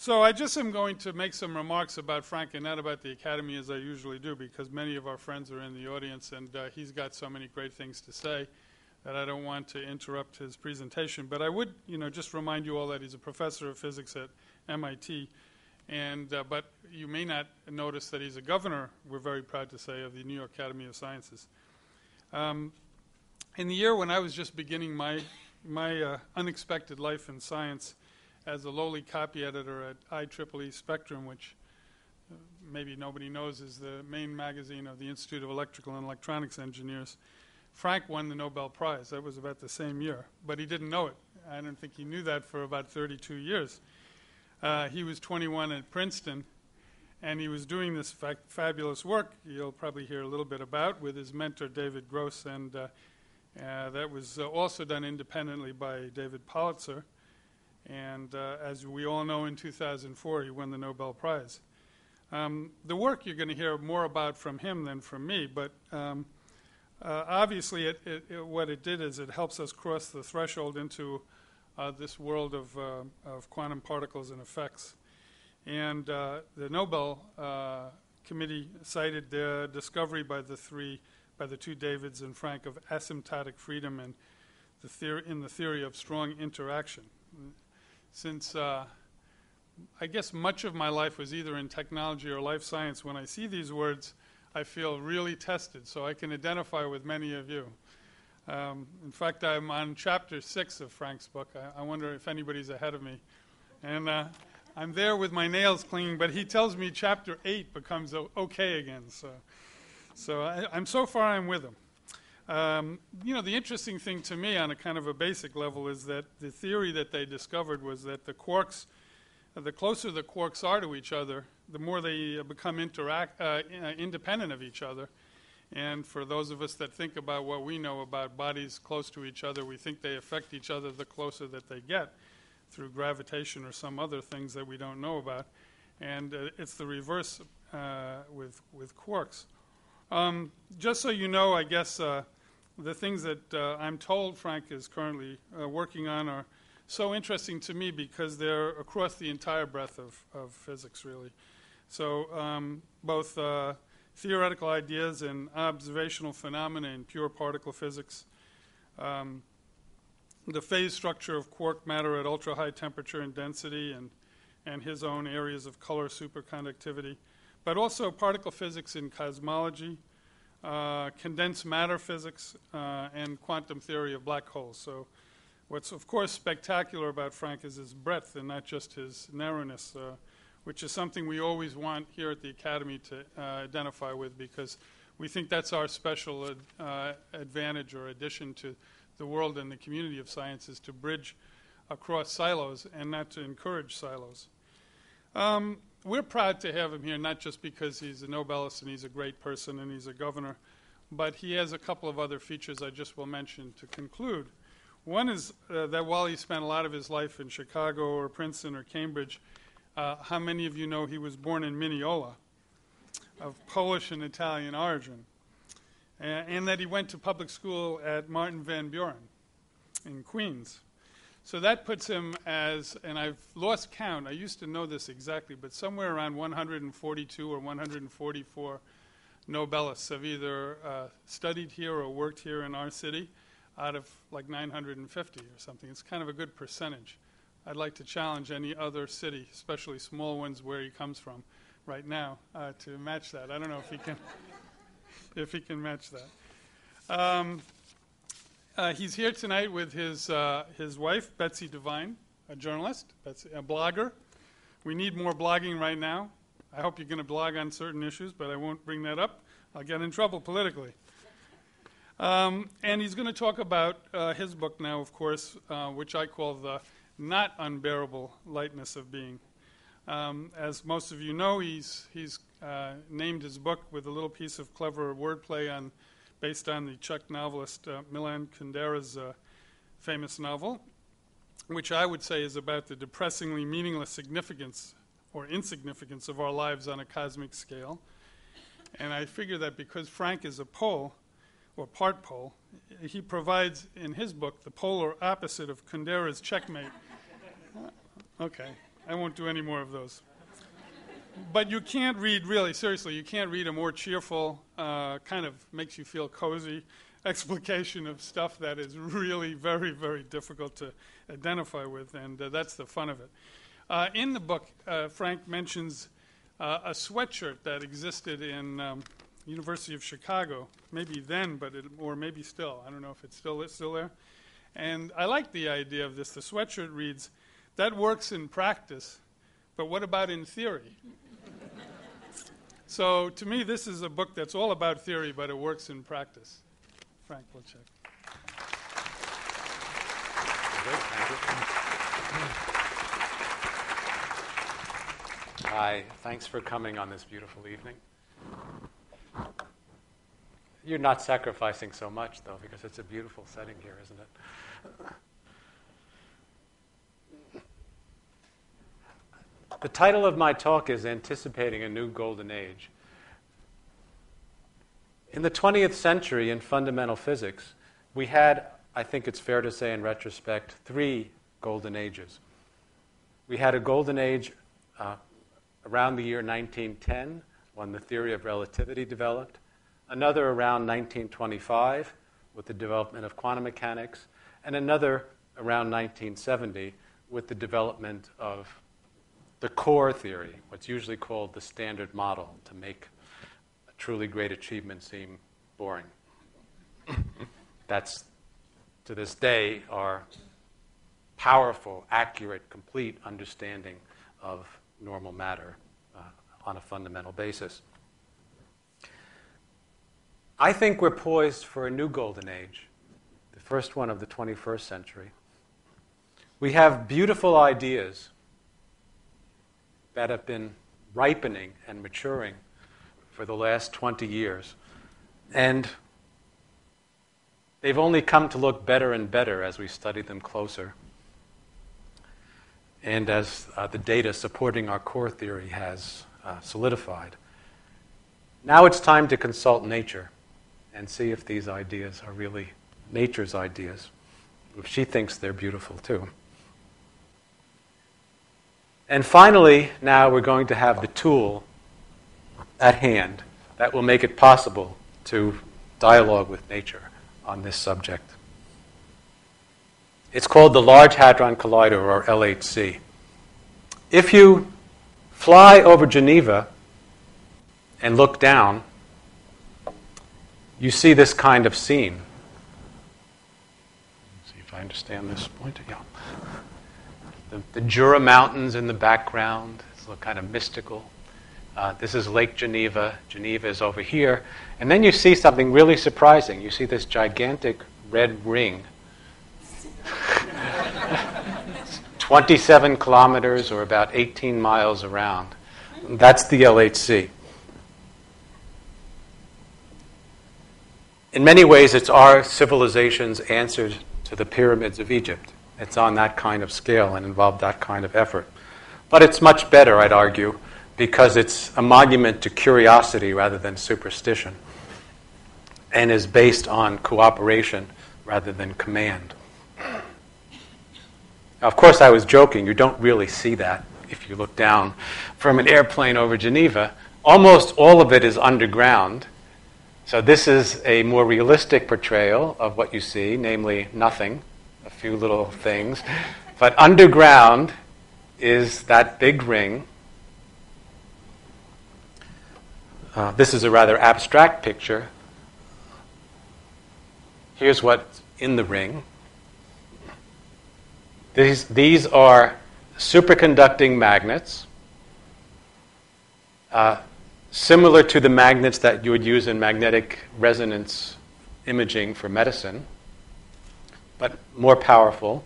So I just am going to make some remarks about Frank and not about the Academy as I usually do, because many of our friends are in the audience and he's got so many great things to say that I don't want to interrupt his presentation. But I would, just remind you all that he's a professor of physics at MIT. And but you may not notice that he's a governor, we're very proud to say, of the New York Academy of Sciences. In the year when I was just beginning my unexpected life in science as a lowly copy editor at IEEE Spectrum, which maybe nobody knows is the main magazine of the Institute of Electrical and Electronics Engineers, Frank won the Nobel Prize. That was about the same year, but he didn't know it. I don't think he knew that for about 32 years. He was 21 at Princeton, and he was doing this fabulous work you'll probably hear a little bit about with his mentor, David Gross, and that was also done independently by David Politzer. And as we all know, in 2004, he won the Nobel Prize. The work you're going to hear more about from him than from me, but obviously what it did is it helps us cross the threshold into this world of quantum particles and effects. And the Nobel Committee cited the discovery by the two Davids and Frank of asymptotic freedom and in the theory of strong interaction. Since I guess much of my life was either in technology or life science, when I see these words, I feel really tested, so I can identify with many of you. In fact, I'm on chapter 6 of Frank's book. I wonder if anybody's ahead of me. And I'm there with my nails clinging, but he tells me chapter 8 becomes okay again. So I'm so far I'm with him. The interesting thing to me on a kind of a basic level is that the theory that they discovered was that the quarks, the closer the quarks are to each other, the more they become independent of each other. And for those of us that think about what we know about bodies close to each other, we think they affect each other the closer that they get through gravitation or some other things that we don't know about. And it's the reverse with quarks. Just so you know, I guess the things that I'm told Frank is currently working on are so interesting to me because they're across the entire breadth of physics, really. So both theoretical ideas and observational phenomena in pure particle physics, the phase structure of quark matter at ultra-high temperature and density, and his own areas of color superconductivity, but also particle physics in cosmology, condensed matter physics, and quantum theory of black holes. So what's, of course, spectacular about Frank is his breadth and not just his narrowness, which is something we always want here at the Academy to identify with, because we think that's our special advantage or addition to the world and the community of science, is to bridge across silos and not to encourage silos. We're proud to have him here, not just because he's a Nobelist and he's a great person and he's a governor, but he has a couple of other features I just will mention to conclude. One is that while he spent a lot of his life in Chicago or Princeton or Cambridge, how many of you know he was born in Mineola, of Polish and Italian origin, and that he went to public school at Martin Van Buren in Queens. So that puts him as, and I've lost count, I used to know this exactly, but somewhere around 142 or 144 Nobelists have either studied here or worked here in our city out of like 950 or something. It's kind of a good percentage. I'd like to challenge any other city, especially small ones where he comes from right now, to match that. I don't know if he can, if he can match that. He's here tonight with his wife, Betsy Devine, a journalist, a blogger. We need more blogging right now. I hope you're going to blog on certain issues, but I won't bring that up. I'll get in trouble politically. And he's going to talk about his book now, of course, which I call The Not Unbearable Lightness of Being. As most of you know, he's named his book with a little piece of clever wordplay based on the Czech novelist Milan Kundera's famous novel, which I would say is about the depressingly meaningless significance or insignificance of our lives on a cosmic scale. And I figure that because Frank is a Pole, or part Pole, he provides in his book the polar opposite of Kundera's checkmate. Okay. I won't do any more of those. But you can't read, really, seriously, you can't read a more cheerful, kind of makes you feel cozy explication of stuff that is really very, very difficult to identify with, and that's the fun of it. In the book, Frank mentions a sweatshirt that existed in University of Chicago, maybe then, or maybe still. I don't know if it's still there. And I like the idea of this. The sweatshirt reads, "That works in practice, but what about in theory?" So to me, this is a book that's all about theory, but it works in practice. Frank Wilczek. Hi, thanks for coming on this beautiful evening. You're not sacrificing so much, though, because it's a beautiful setting here, isn't it? The title of my talk is Anticipating a New Golden Age. In the 20th century, in fundamental physics, we had, I think it's fair to say in retrospect, 3 golden ages. We had a golden age around the year 1910, when the theory of relativity developed, another around 1925 with the development of quantum mechanics, and another around 1970 with the development of the core theory, what's usually called the standard model, to make a truly great achievement seem boring. That's, to this day, our powerful, accurate, complete understanding of normal matter on a fundamental basis. I think we're poised for a new golden age, the first one of the 21st century. We have beautiful ideas that have been ripening and maturing for the last 20 years. And they've only come to look better and better as we study them closer, and as the data supporting our core theory has solidified. Now it's time to consult nature and see if these ideas are really nature's ideas, if she thinks they're beautiful too. And finally, now we're going to have the tool at hand that will make it possible to dialogue with nature on this subject. It's called the Large Hadron Collider, or LHC. If you fly over Geneva and look down, you see this kind of scene. Let's see if I understand this point. Yeah. The Jura Mountains in the background. It's kind of mystical. This is Lake Geneva. Geneva is over here. And then you see something really surprising. You see this gigantic red ring. 27 kilometers, or about 18 miles around. That's the LHC. In many ways, it's our civilization's answer to the pyramids of Egypt. It's on that kind of scale and involved that kind of effort. But it's much better, I'd argue, because it's a monument to curiosity rather than superstition, and is based on cooperation rather than command. Now, of course, I was joking. You don't really see that if you look down from an airplane over Geneva. Almost all of it is underground. So this is a more realistic portrayal of what you see, namely nothing, a few little things. But underground is that big ring. This is a rather abstract picture. Here's what's in the ring. These are superconducting magnets, similar to the magnets that you would use in magnetic resonance imaging for medicine, but more powerful.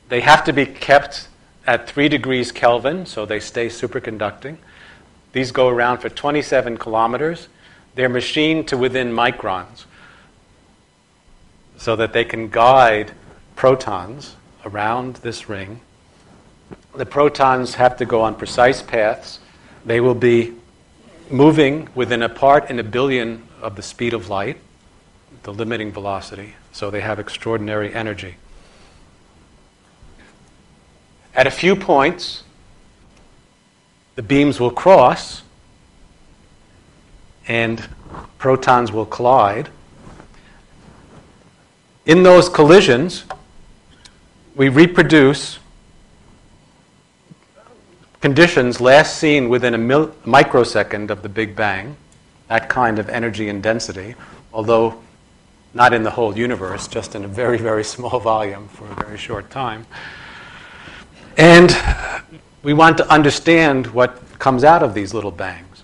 They have to be kept at 3 degrees Kelvin, so they stay superconducting. These go around for 27 kilometers. They're machined to within microns so that they can guide protons around this ring. The protons have to go on precise paths. They will be moving within a part in a billion of the speed of light, the limiting velocity, so they have extraordinary energy. At a few points, the beams will cross and protons will collide. In those collisions, we reproduce conditions last seen within a microsecond of the Big Bang, that kind of energy and density, although not in the whole universe, just in a very, very small volume for a very short time. And we want to understand what comes out of these little bangs.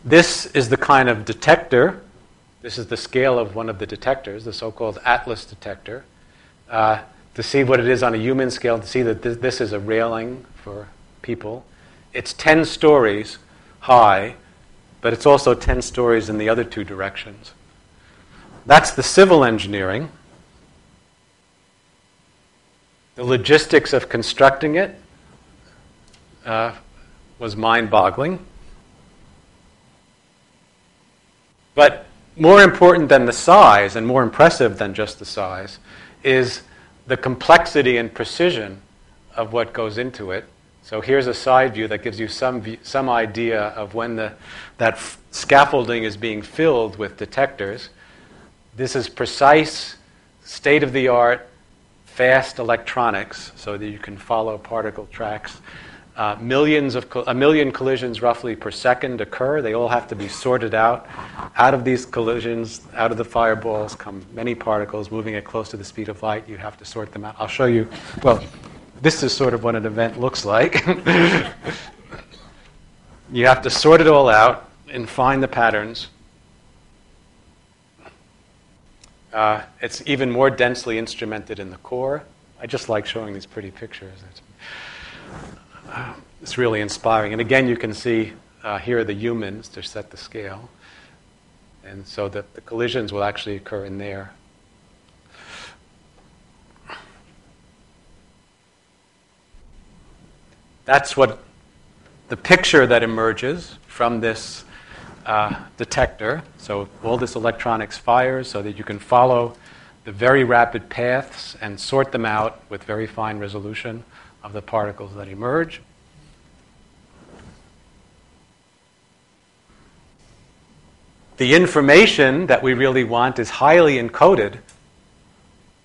This is the kind of detector. This is the scale of one of the detectors, the so-called Atlas detector. To see what it is on a human scale, to see that this is a railing for people. It's 10 stories high, but it's also 10 stories in the other two directions. That's the civil engineering. The logistics of constructing it was mind-boggling. But more important than the size, and more impressive than just the size, is the complexity and precision of what goes into it. So here's a side view that gives you some idea of when that scaffolding is being filled with detectors. This is precise, state-of-the-art, fast electronics so that you can follow particle tracks. A million collisions roughly per second occur. They all have to be sorted out. Out of these collisions, out of the fireballs, come many particles moving at close to the speed of light. You have to sort them out. I'll show you. Well, this is sort of what an event looks like. You have to sort it all out and find the patterns. It's even more densely instrumented in the core. I just like showing these pretty pictures. It's really inspiring. And again, you can see here are the humans to set the scale. And so that the collisions will actually occur in there. That's what the picture that emerges from this detector. So all this electronics fires so that you can follow the very rapid paths and sort them out with very fine resolution of the particles that emerge. The information that we really want is highly encoded.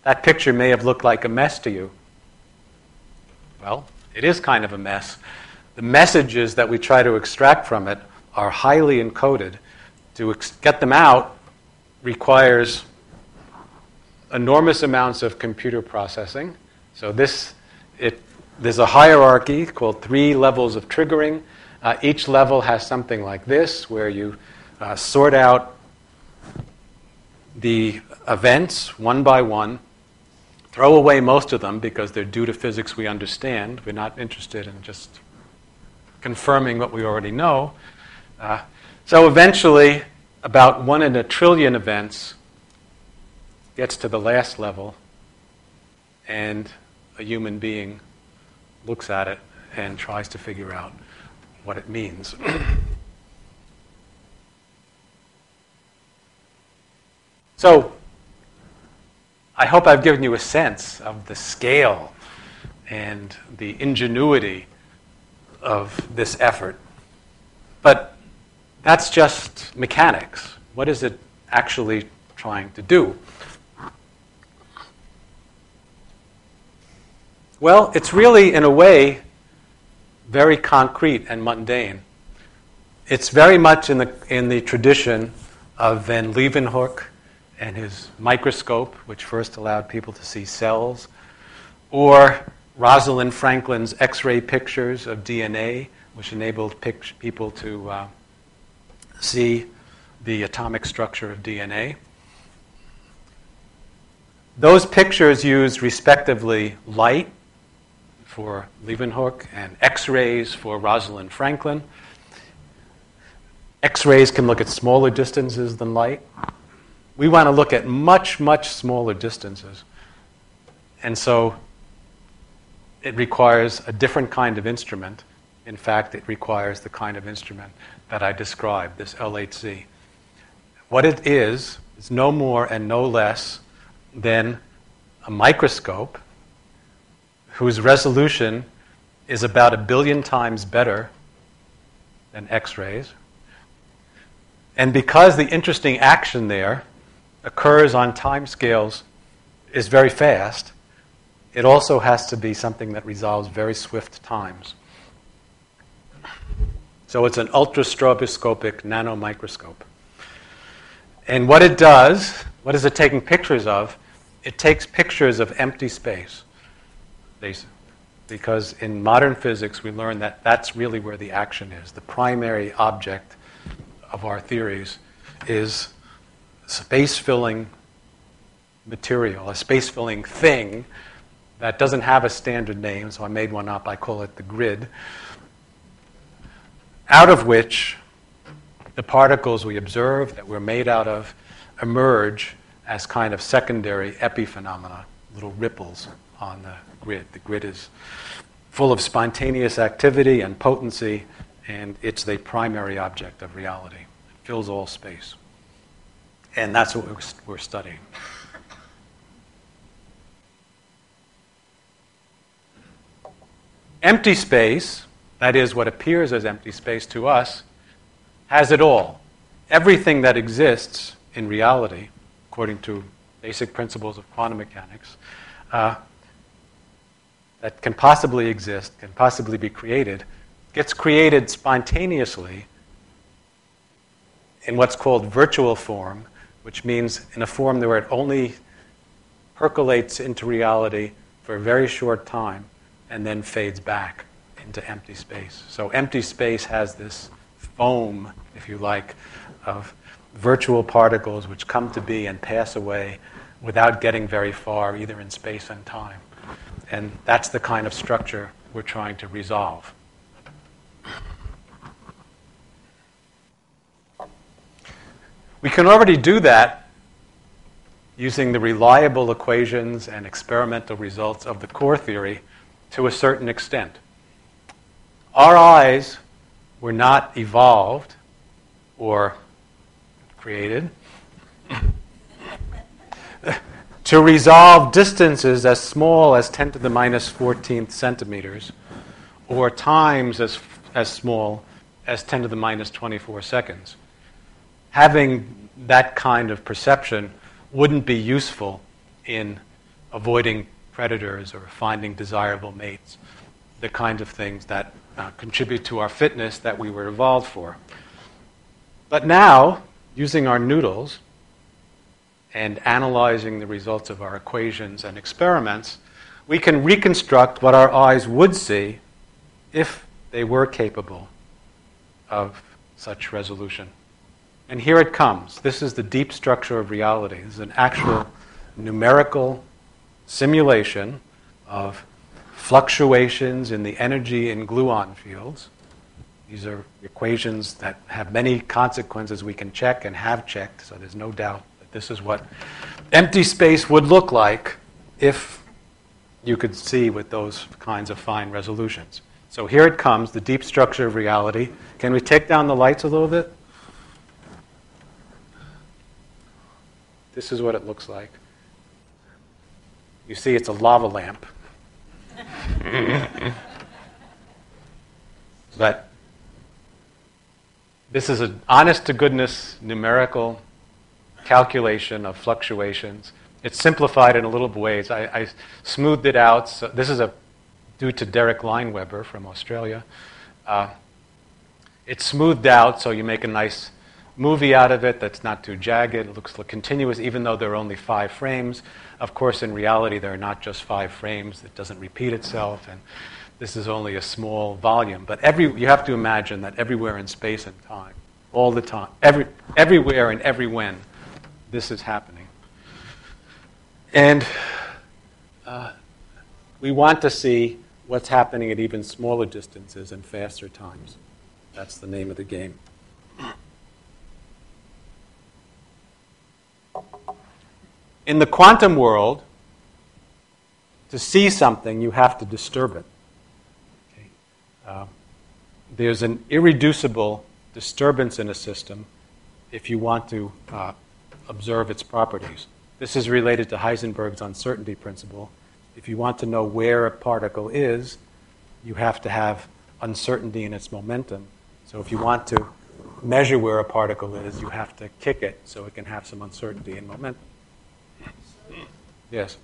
That picture may have looked like a mess to you. Well, it is kind of a mess. The messages that we try to extract from it are highly encoded. To get them out requires enormous amounts of computer processing. So there's a hierarchy called 3 levels of triggering. Each level has something like this, where you sort out the events one by one, throw away most of them because they're due to physics we understand. We're not interested in just confirming what we already know. So eventually, about 1 in a trillion events gets to the last level, and a human being looks at it and tries to figure out what it means. So, I hope I've given you a sense of the scale and the ingenuity of this effort. But that's just mechanics. What is it actually trying to do? Well, it's really, in a way, very concrete and mundane. It's very much in the tradition of van Leeuwenhoek and his microscope, which first allowed people to see cells, or Rosalind Franklin's X-ray pictures of DNA, which enabled people to see the atomic structure of DNA. Those pictures use, respectively, light for Leeuwenhoek and X-rays for Rosalind Franklin. X-rays can look at smaller distances than light. We want to look at much, much smaller distances. And so it requires a different kind of instrument. In fact, it requires the kind of instrument that I described, this LHC. What it is no more and no less than a microscope whose resolution is about 1 billion times better than X-rays. And because the interesting action there occurs on timescales is very fast, it also has to be something that resolves very swift times. So it's an ultrastroboscopic nanomicroscope. And what it does, what is it taking pictures of? It takes pictures of empty space, basically. Because in modern physics, we learn that that's really where the action is. The primary object of our theories is space-filling material, a space-filling thing that doesn't have a standard name, so I made one up. I call it the grid, out of which the particles we observe that we're made out of emerge as kind of secondary epiphenomena, little ripples on the grid. The grid is full of spontaneous activity and potency, and it's the primary object of reality. It fills all space. And that's what we're studying. Empty space, that is what appears as empty space to us, has it all. Everything that exists in reality, according to basic principles of quantum mechanics, that can possibly exist, can possibly be created, gets created spontaneously in what's called virtual form, which means in a form where it only percolates into reality for a very short time and then fades back into empty space. So empty space has this foam, if you like, of virtual particles which come to be and pass away without getting very far, either in space and time. And that's the kind of structure we're trying to resolve. We can already do that using the reliable equations and experimental results of the core theory to a certain extent. Our eyes were not evolved or created to resolve distances as small as 10 to the minus 14th centimeters, or times as small as 10 to the minus 24 seconds. Having that kind of perception wouldn't be useful in avoiding predators or finding desirable mates, the kinds of things that contribute to our fitness that we were evolved for. But now, using our noodles and analyzing the results of our equations and experiments, we can reconstruct what our eyes would see if they were capable of such resolution. And here it comes. This is the deep structure of reality. This is an actual numerical simulation of fluctuations in the energy in gluon fields. These are equations that have many consequences we can check and have checked, so there's no doubt that this is what empty space would look like if you could see with those kinds of fine resolutions. So here it comes, the deep structure of reality. Can we take down the lights a little bit? This is what it looks like. You see it's a lava lamp. But this is an honest-to-goodness numerical calculation of fluctuations. It's simplified in a little ways. I smoothed it out. So this is due to Derek Lineweber from Australia. It's smoothed out so you make a nice movie out of it that's not too jagged. It looks continuous even though there are only 5 frames. Of course, in reality, there are not just 5 frames. It doesn't repeat itself, and this is only a small volume. But you have to imagine that everywhere in space and time, all the time, everywhere and every when, this is happening. And we want to see what's happening at even smaller distances and faster times. That's the name of the game. In the quantum world, to see something, you have to disturb it. Okay? There's an irreducible disturbance in a system if you want to observe its properties. This is related to Heisenberg's uncertainty principle. If you want to know where a particle is, you have to have uncertainty in its momentum. So if you want to measure where a particle is, you have to kick it so it can have some uncertainty in momentum. Yes?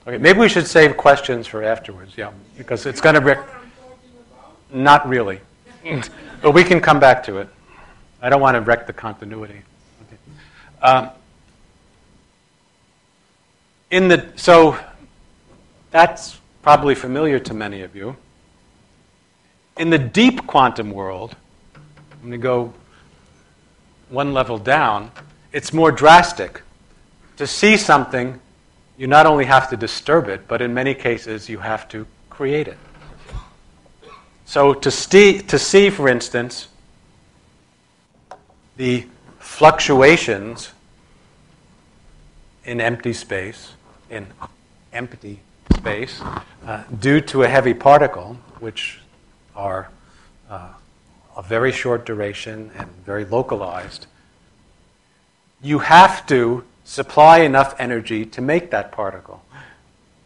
Okay, maybe we should save questions for afterwards, yeah, because it's going to... Not really. But we can come back to it. I don't want to wreck the continuity. Okay. So that's probably familiar to many of you. In the deep quantum world, I'm going to go one level down, it's more drastic. To see something, you not only have to disturb it, but in many cases you have to create it. So to see, for instance, the fluctuations in empty space, due to a heavy particle, which are of very short duration and very localized, you have to supply enough energy to make that particle.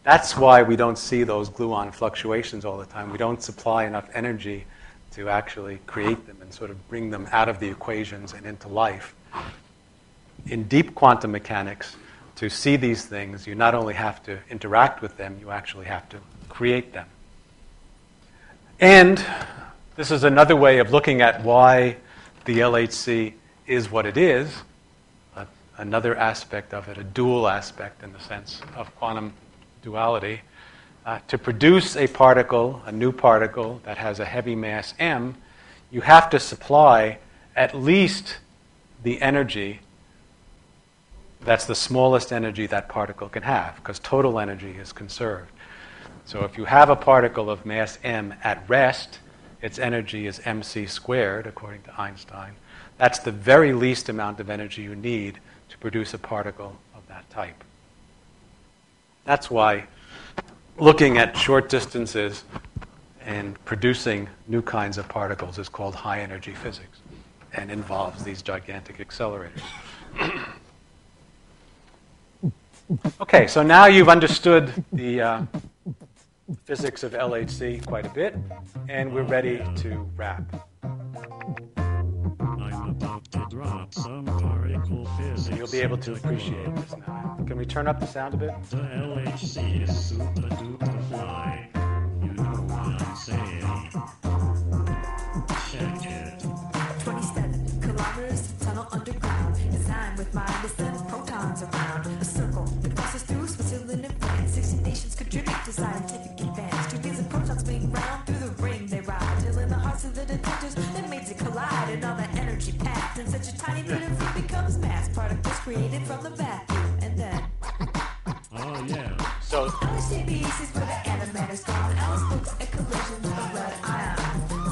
That's why we don't see those gluon fluctuations all the time. We don't supply enough energy to actually create them and sort of bring them out of the equations and into life. In deep quantum mechanics, to see these things, you not only have to interact with them, you actually have to create them. And this is another way of looking at why the LHC is what it is, another aspect of it, a dual aspect in the sense of quantum duality. To produce a particle, a new particle that has a heavy mass m, you have to supply at least the energy that's the smallest energy that particle can have, because total energy is conserved. So if you have a particle of mass m at rest, its energy is mc squared, according to Einstein. That's the very least amount of energy you need to produce a particle of that type. That's why looking at short distances and producing new kinds of particles is called high energy physics and involves these gigantic accelerators. Okay, so now you've understood the physics of LHC quite a bit, and we're ready to wrap. I'm about to drop some particle physics. You'll be able to appreciate this now. Can we turn up the sound a bit? The LHC is super duper fly. You know what I'm saying. Check it. 27 kilometers tunnel underground, designed with mind to send protons around. A circle that passes through Switzerland and France. 60 nations contribute to scientific advance. Trillions of protons spinning round through the ring they ride, till in the hearts of the detectors that makes it collide, and all that energy packed in such a tiny bit of room becomes mass particles created from the vacuum, and then. Oh yeah. So LHCb's is where the antimatter's gone. Alice books and collisions of red ion.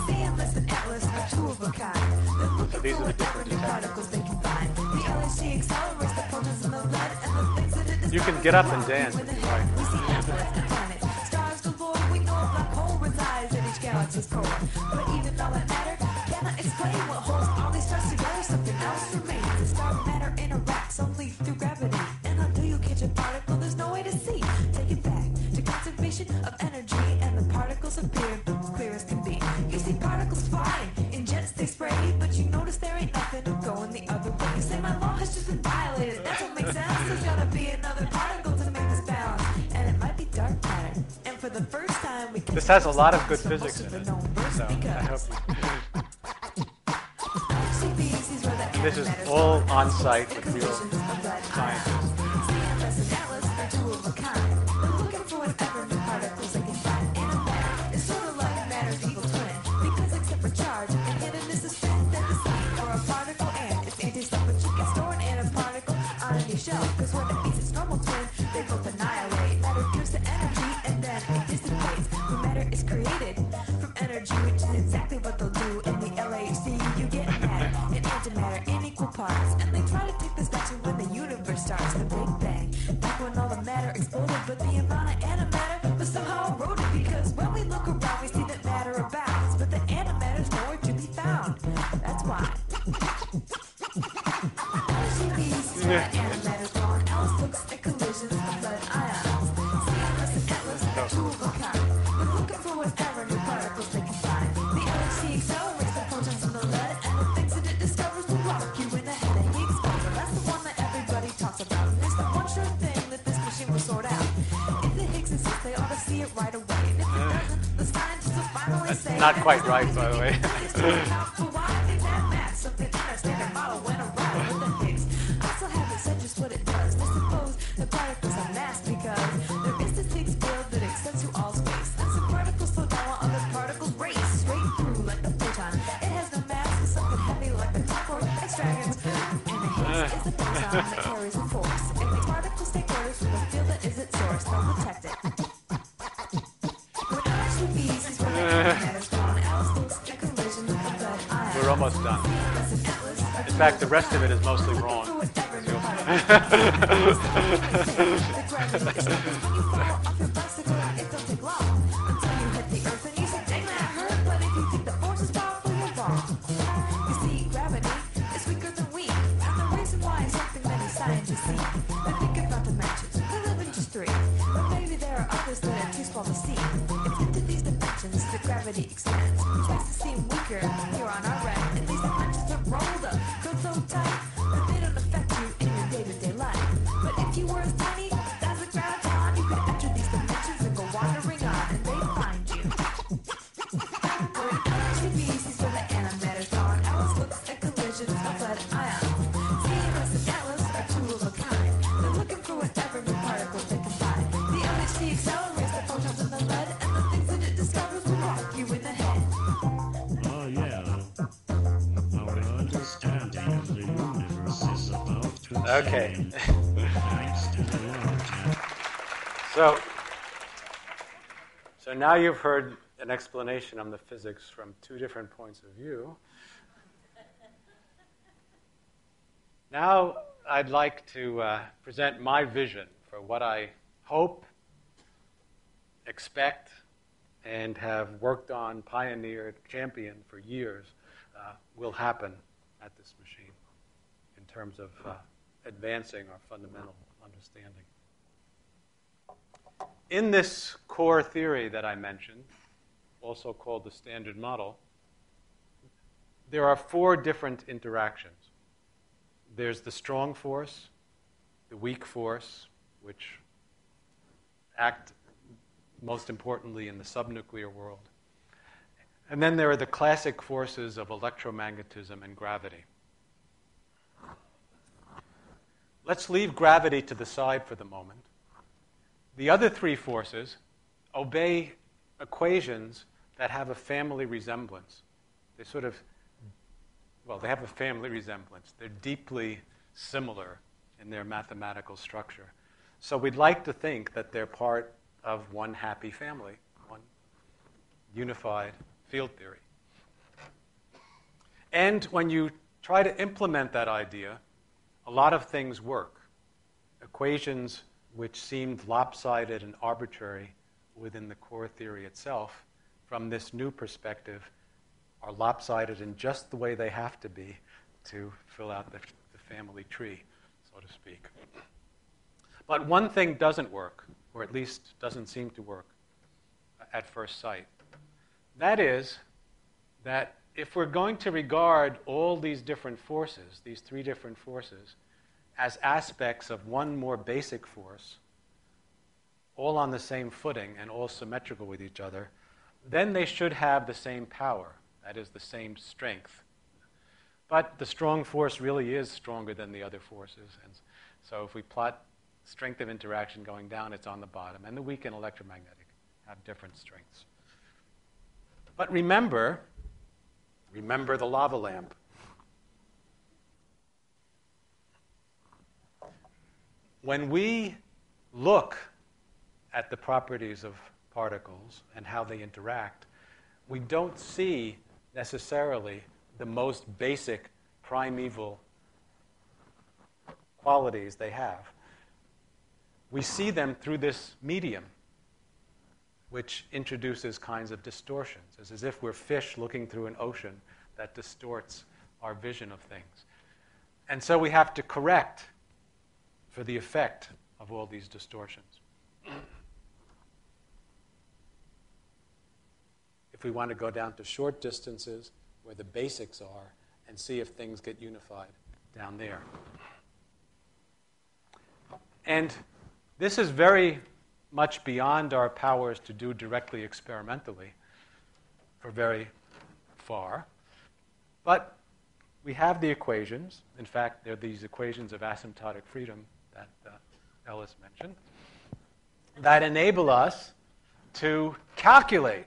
Seeing less than Atlas are two of a kind. So these are the different detectors. Particles they can find. The LHC accelerates the protons in the lead and the things that it does. you can get up and dance if you like. We see planets and planets. Stars galore, we know a black hole resides in each galaxy's core. But even though that matter cannot explain what holds all these stars together, something else remains. The star matter interacts only through gravity. And until you catch a particle, there's no way to see. Take it back to conservation of energy, and the particles appear clear as can be. You see particles flying in jets they spray, but you notice there ain't nothing going the other way. You say my law has just been violated. That don't make sense. There's gotta be another particle to make this balance, and it might be dark matter. And for the first time, we can. This has a lot of good physics in it, so I hope this is all on site with real scientists. Because when it meets its normal twin, they both annihilate. Matter gives the energy and then it dissipates. When matter is created from energy, which is exactly what they'll do in the LHC. You get matter and antimatter in equal parts, and they try to take this back to when the universe starts. The not quite right, by the way. The particles are mass because there is this big field that extends to all space. And some particles slow down while other particles race straight through like a photon. It has no mass, it's something heavy like a clockwork, X dragons. And the Higgs is the boson that carries the force. If the particles take orders from the field that is its source, they'll detect it. When energy bees is where the antimatter's gone, Alice looks at collisions of lead ions. We're almost done. In fact, the rest of it is mostly wrong. Gravity expands, which makes it seem weaker here on our end. And these dimensions are rolled up, filled so tight that they don't affect you in your day-to-day life. But if you were as tiny as a graviton, you could enter these dimensions and go wandering on, and they'd find you. When energy species where the antimatter's gone, Alice looks at collisions of lead ions. CMS and Atlas are two of a kind. They're looking for whatever new particles they can find. The LHC accelerates the photons in the lead, and the things that it discovers will rock you in the head. Oh yeah. Our understanding of the universe is about to Okay. change. Thanks to the large. So now you've heard an explanation on the physics from two different points of view. Now I'd like to present my vision for what I hope, expect, and have worked on, pioneered, championed for years will happen at this machine in terms of advancing our fundamental understanding. In this core theory that I mentioned, also called the Standard Model, there are four different interactions. There's the strong force, the weak force, which act most importantly in the subnuclear world. And then there are the classic forces of electromagnetism and gravity. Let's leave gravity to the side for the moment. The other three forces obey equations that have a family resemblance. They they have a family resemblance. They're deeply similar in their mathematical structure. So we'd like to think that they're part of one happy family, one unified field theory. And when you try to implement that idea, a lot of things work. Equations which seemed lopsided and arbitrary within the core theory itself, from this new perspective, are lopsided in just the way they have to be to fill out the family tree, so to speak. But one thing doesn't work, or at least doesn't seem to work at first sight. That is that if we're going to regard all these different forces, these three different forces, as aspects of one more basic force, all on the same footing and all symmetrical with each other, then they should have the same power, that is, the same strength. But the strong force really is stronger than the other forces. And so if we plot strength of interaction going down, it's on the bottom. And the weak and electromagnetic have different strengths. But remember the lava lamp. When we look at the properties of particles and how they interact, we don't see necessarily the most basic primeval qualities they have. We see them through this medium, which introduces kinds of distortions. It's as if we're fish looking through an ocean that distorts our vision of things. And so we have to correct for the effect of all these distortions. If we want to go down to short distances where the basics are and see if things get unified down there. And this is very much beyond our powers to do directly experimentally. or very far. But we have the equations. In fact, they're these equations of asymptotic freedom that Ellis mentioned, that enable us to calculate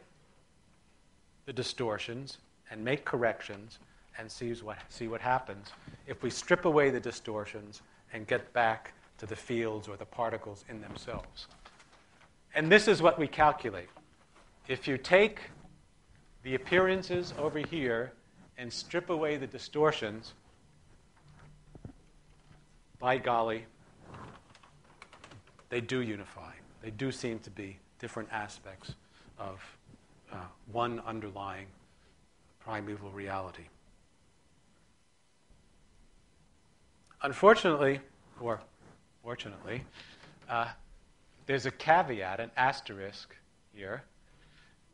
the distortions and make corrections and see what happens if we strip away the distortions and get back to the fields or the particles in themselves. And this is what we calculate. If you take the appearances over here and strip away the distortions, by golly, they do unify. They do seem to be different aspects of one underlying primeval reality. Unfortunately, or fortunately, there's a caveat, an asterisk here,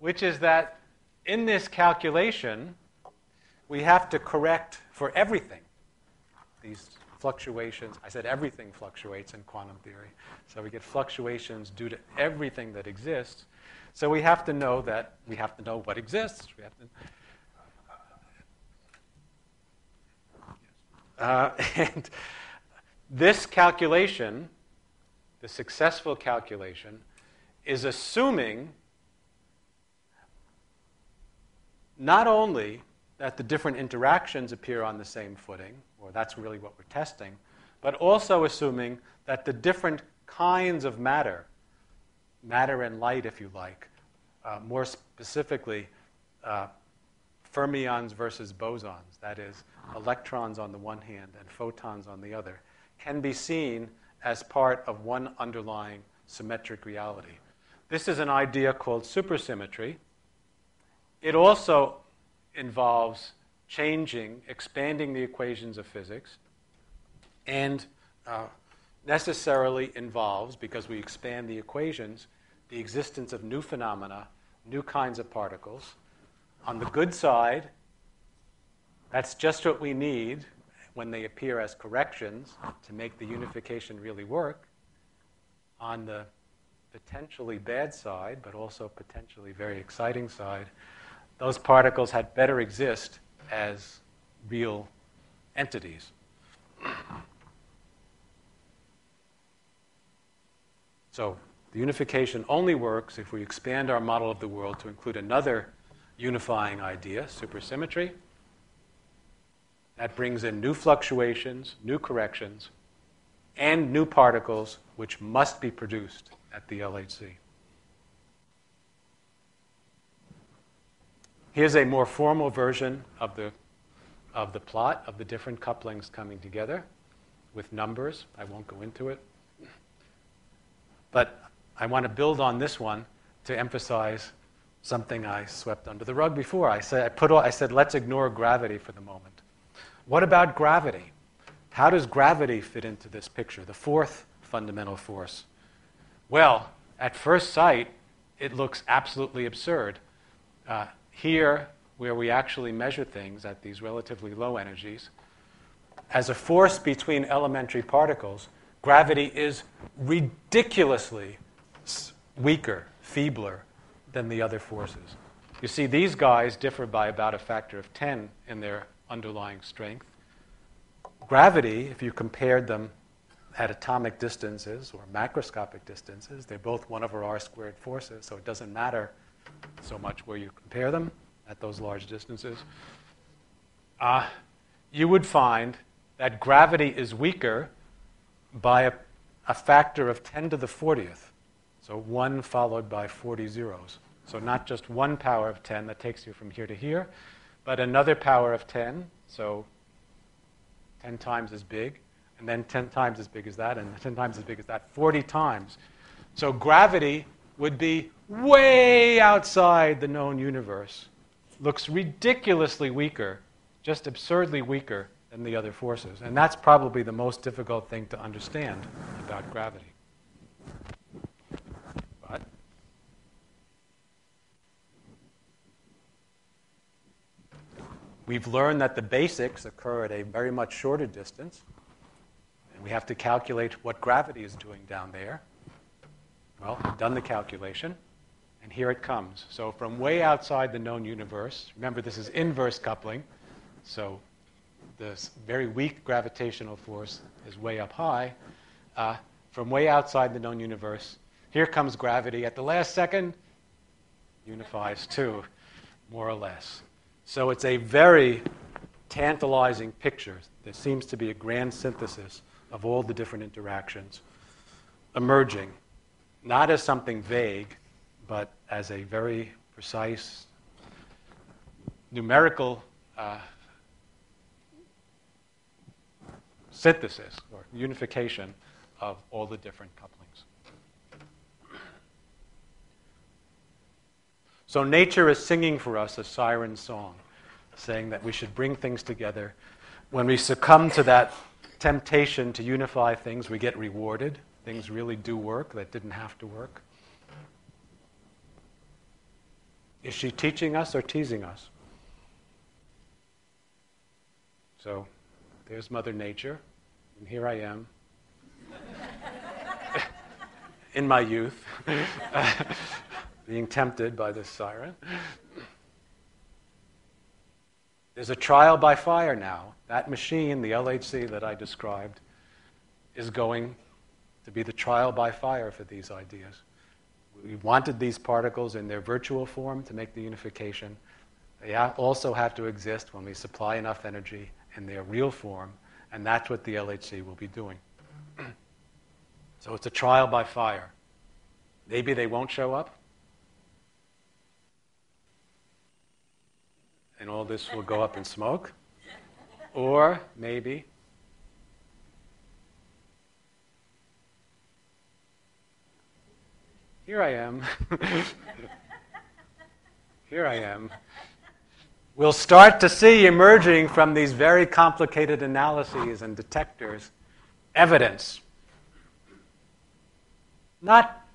which is that in this calculation, we have to correct for everything. These fluctuations, I said everything fluctuates in quantum theory, so we get fluctuations due to everything that exists. So we have to know what exists. We have to, and this calculation, the successful calculation, is assuming not only that the different interactions appear on the same footing, or that's really what we're testing, but also assuming that the different kinds of matter and light, if you like, more specifically, fermions versus bosons, that is, electrons on the one hand and photons on the other, can be seen as part of one underlying symmetric reality. This is an idea called supersymmetry. It also involves expanding the equations of physics, and necessarily involves, because we expand the equations, the existence of new phenomena, new kinds of particles. On the good side, that's just what we need when they appear as corrections to make the unification really work. On the potentially bad side, but also potentially very exciting side, those particles had better exist as real entities. So the unification only works if we expand our model of the world to include another unifying idea, supersymmetry. That brings in new fluctuations, new corrections, and new particles which must be produced at the LHC. Here's a more formal version of the plot of the different couplings coming together with numbers. I won't go into it. But I want to build on this one to emphasize something I swept under the rug before. I said, let's ignore gravity for the moment. What about gravity? How does gravity fit into this picture, the fourth fundamental force? Well, at first sight, it looks absolutely absurd. Here, where we actually measure things at these relatively low energies, as a force between elementary particles, gravity is ridiculously weaker, feebler than the other forces. You see, these guys differ by about a factor of 10 in their underlying strength. Gravity, if you compared them at atomic distances or macroscopic distances, they're both 1/r² forces, so it doesn't matter so much where you compare them at those large distances. You would find that gravity is weaker by a factor of 10 to the 40th. So 1 followed by 40 zeros. So not just 1 power of 10 that takes you from here to here, but another power of 10, so 10 times as big, and then 10 times as big as that, and 10 times as big as that, 40 times. So gravity would be way outside the known universe. Looks ridiculously weaker, just absurdly weaker than the other forces. And that's probably the most difficult thing to understand about gravity. But we've learned that the basics occur at a very much shorter distance, and we have to calculate what gravity is doing down there. Well, we've done the calculation, And here it comes. So from way outside the known universe, remember this is inverse coupling, so this very weak gravitational force is way up high. From way outside the known universe, here comes gravity. At the last second, unifies too, more or less. So it's a very tantalizing picture. There seems to be a grand synthesis of all the different interactions emerging, not as something vague, but as a very precise numerical synthesis or unification of all the different couplings. So nature is singing for us a siren song, saying that we should bring things together. When we succumb to that temptation to unify things, we get rewarded. Things really do work that didn't have to work. Is she teaching us or teasing us? So there's Mother Nature, and here I am, in my youth, being tempted by this siren. There's a trial by fire now. That machine, the LHC that I described, is going to be the trial by fire for these ideas. We wanted these particles in their virtual form to make the unification. They also have to exist when we supply enough energy in their real form, and that's what the LHC will be doing. So it's a trial by fire. Maybe they won't show up, and all this will go up in smoke. Or maybe here I am. Here I am. We'll start to see emerging from these very complicated analyses and detectors evidence. Not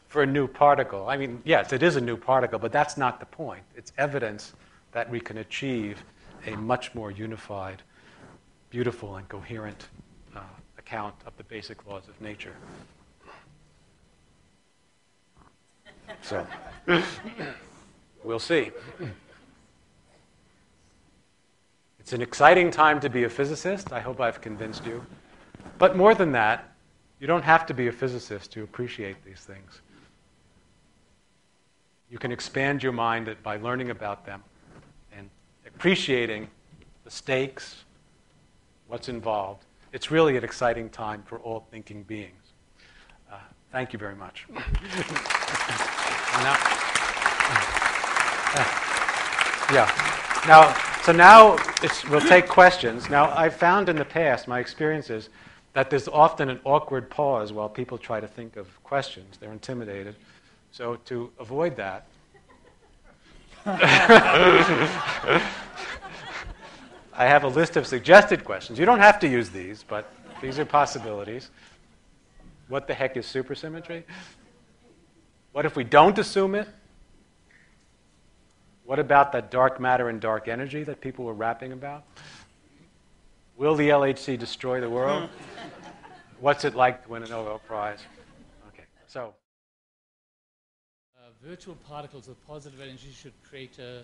for a new particle. I mean, yes, it is a new particle, but that's not the point. It's evidence that we can achieve a much more unified, beautiful, and coherent account of the basic laws of nature. So, we'll see. It's an exciting time to be a physicist. I hope I've convinced you. But more than that, you don't have to be a physicist to appreciate these things. You can expand your mind by learning about them and appreciating the stakes, what's involved. It's really an exciting time for all thinking beings. Thank you very much. Now we'll take questions. Now, I've found in the past, my experiences, that there's often an awkward pause while people try to think of questions. They're intimidated. So to avoid that, I have a list of suggested questions. You don't have to use these, but these are possibilities. What the heck is supersymmetry? What if we don't assume it? What about that dark matter and dark energy that people were rapping about? Will the LHC destroy the world? What's it like to win a Nobel Prize? Okay, so. Virtual particles with positive energy should create a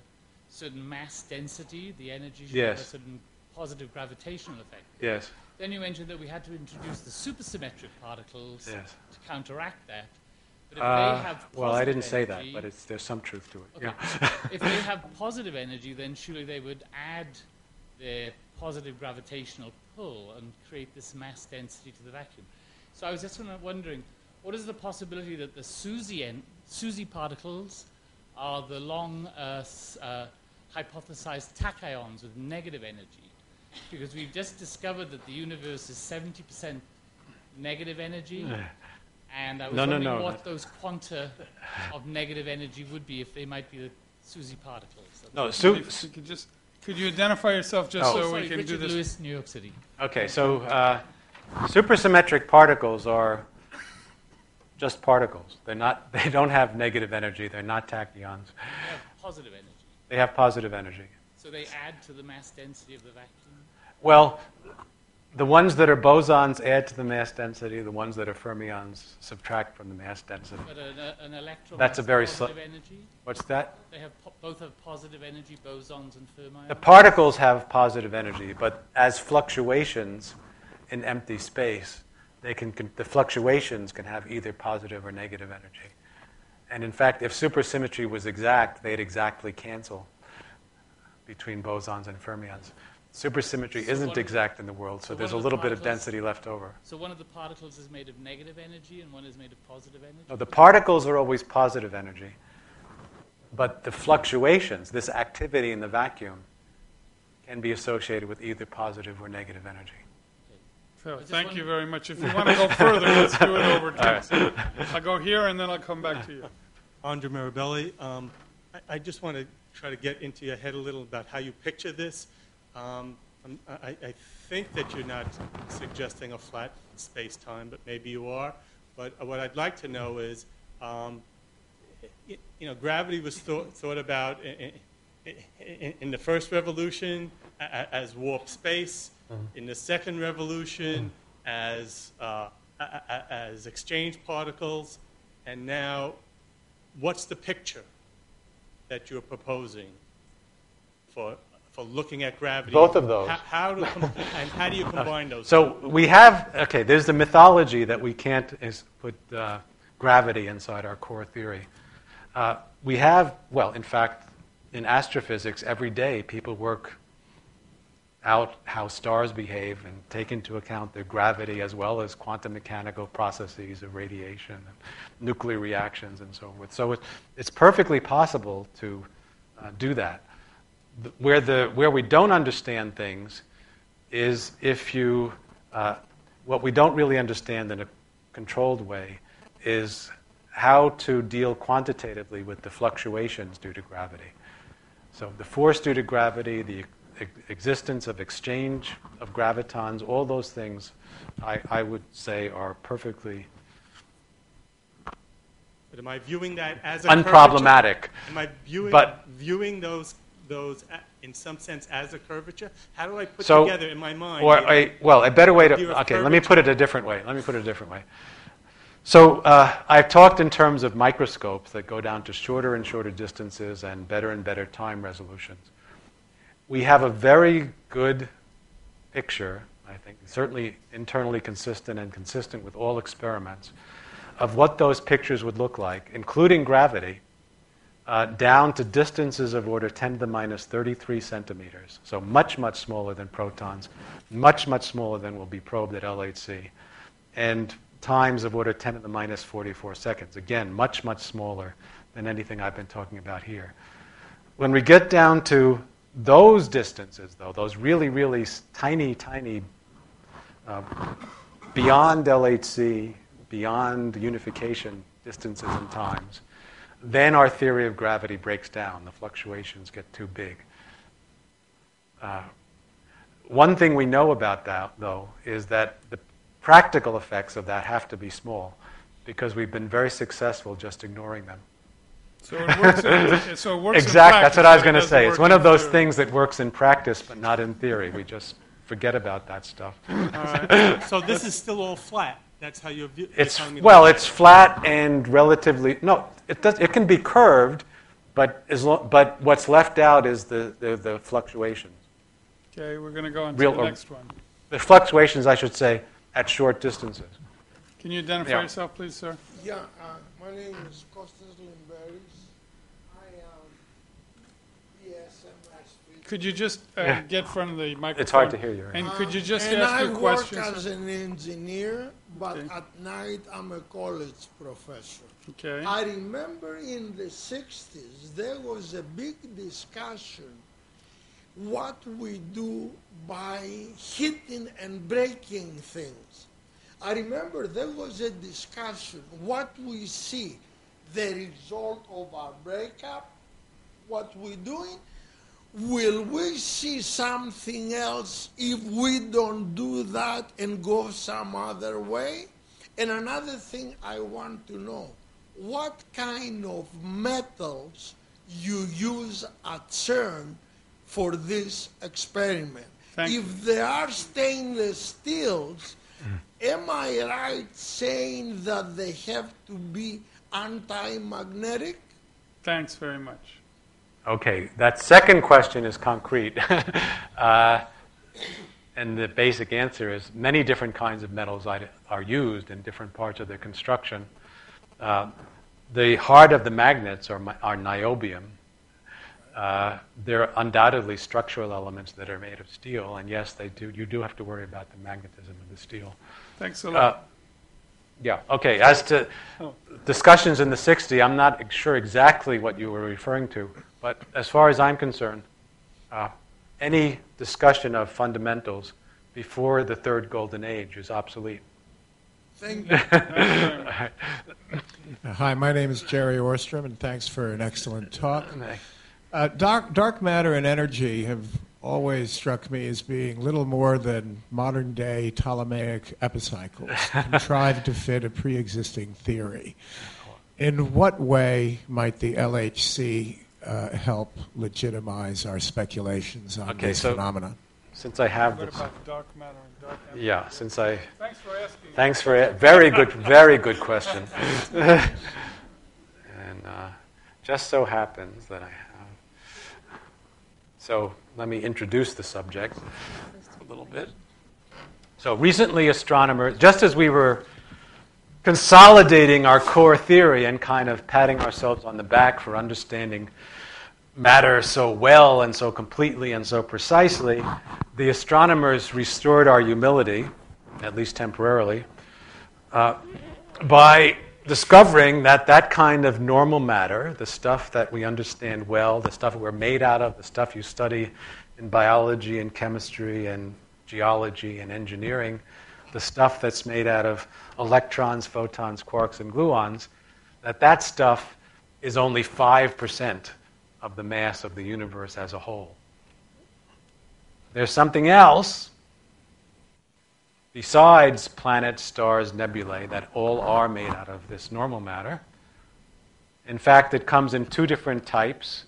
certain mass density. The energy should Yes. have a certain positive gravitational effect. Yes. Then you mentioned that we had to introduce the supersymmetric particles Yes. to counteract that. But if they have well, I didn't positive say that, energy- but there's some truth to it. Okay. Yeah. If they have positive energy, then surely they would add their positive gravitational pull and create this mass density to the vacuum. So I was just wondering, what is the possibility that the SUSY particles are the long hypothesized tachyons with negative energy? Because we've just discovered that the universe is 70% negative energy. And I was wondering what those quanta of negative energy would be if they might be the SUSY particles. No, Could you identify yourself just so we can Richard do this? Lewis, New York City. Okay, so supersymmetric particles are just particles. They don't have negative energy. They're not tachyons. They have positive energy. They have positive energy. So they add to the mass density of the vacuum? Well, The ones that are bosons add to the mass density. The ones that are fermions subtract from the mass density. But an electron That's a has very positive energy. What's that? They have both have positive energy, bosons and fermions. The particles have positive energy, but as fluctuations in empty space, the fluctuations can have either positive or negative energy. And in fact, if supersymmetry was exact, they'd exactly cancel between bosons and fermions. Supersymmetry isn't exact in the world, so there's a little bit of density left over. So one of the particles is made of negative energy and one is made of positive energy? No, the particles are always positive energy, but the fluctuations, this activity in the vacuum, can be associated with either positive or negative energy. So thank you very much. If you want to go further, let's do it over Teams. I'll go here and then I'll come back to you. Andrea Mirabelli, I just want to try to get into your head a little about how you picture this. I think that you're not suggesting a flat space-time, but maybe you are. But what I'd like to know is, gravity was thought about in the first revolution as warp space, in the second revolution as exchange particles, and now what's the picture that you're proposing for looking at gravity? Both of those. How do you combine those? So we have, there's the mythology that we can't put gravity inside our core theory. We have, in fact, in astrophysics, every day people work out how stars behave and take into account their gravity as well as quantum mechanical processes of radiation and nuclear reactions and so forth. So it's perfectly possible to do that. Where we don't understand things is what we don't really understand in a controlled way is how to deal quantitatively with the fluctuations due to gravity. So the force due to gravity, the existence of exchange of gravitons, all those things I would say are perfectly But am I viewing that as a unproblematic. Curvature? Am I viewing those in some sense as a curvature? How do I put together in my mind? A better way to, let me put it a different way. So I've talked in terms of microscopes that go down to shorter and shorter distances and better time resolutions. We have a very good picture, I think, certainly internally consistent and consistent with all experiments, of what those pictures would look like, including gravity, down to distances of order 10 to the minus 33 centimeters. So much, much smaller than protons, much, much smaller than will be probed at LHC. And times of order 10 to the minus 44 seconds. Again, much, much smaller than anything I've been talking about here. When we get down to those distances, though, those really, really tiny, beyond LHC, beyond unification distances and times, then our theory of gravity breaks down. The fluctuations get too big. One thing we know about that, though, is that the practical effects of that have to be small because we've been very successful just ignoring them. So it works in Exactly, practice, that's what I was but it going to doesn't say. It's work one in of those theory. things that works in practice but not in theory. We just forget about that stuff. So this is still all flat. That's how you view. It's flat and relatively it can be curved, but what's left out is the fluctuations. Okay, we're going to go on to the next one. The fluctuations, I should say, at short distances. Can you identify yourself, please, sir? Yeah, my name is Kostas Limberis. I am ESMS. Could you just get front of the microphone? It's hard to hear you. Right? And could you just and ask your question? I work as an engineer, but at night I'm a college professor. Okay. I remember in the 60s there was a big discussion what we do by hitting and breaking things. I remember there was a discussion what we see, the result of our breakup, what we're doing. Will we see something else if we don't do that and go some other way? And another thing I want to know, what kind of metals you use at CERN for this experiment? If they are stainless steels, am I right saying that they have to be anti-magnetic? Thanks very much. Okay, that second question is concrete. And the basic answer is many different kinds of metals are used in different parts of their construction. The heart of the magnets are niobium. There are undoubtedly structural elements that are made of steel, and yes, you do have to worry about the magnetism of the steel. Thanks a lot. Yeah, okay. As to discussions in the 60s, I'm not sure exactly what you were referring to, but as far as I'm concerned, any discussion of fundamentals before the third golden age is obsolete. Thank you. Hi, my name is Jerry Orstrom, and thanks for an excellent talk. Dark matter and energy have always struck me as being little more than modern-day Ptolemaic epicycles, contrived to fit a pre-existing theory. In what way might the LHC help legitimize our speculations on this phenomenon? Since I have What this, about dark matter and dark energy? yeah. Since I Thanks for asking. Thanks for it. Very good question. And just so happens that I have. So let me introduce the subject a little bit. So recently, astronomers, just as we were consolidating our core theory and kind of patting ourselves on the back for understanding matter so well and so completely and so precisely, the astronomers restored our humility, at least temporarily, by discovering that kind of normal matter, the stuff that we understand well, the stuff we're made out of, the stuff you study in biology and chemistry and geology and engineering, the stuff that's made out of electrons, photons, quarks, and gluons, that stuff is only 5% of the mass of the universe as a whole. There's something else besides planets, stars, nebulae that all are made out of this normal matter. In fact, it comes in two different types,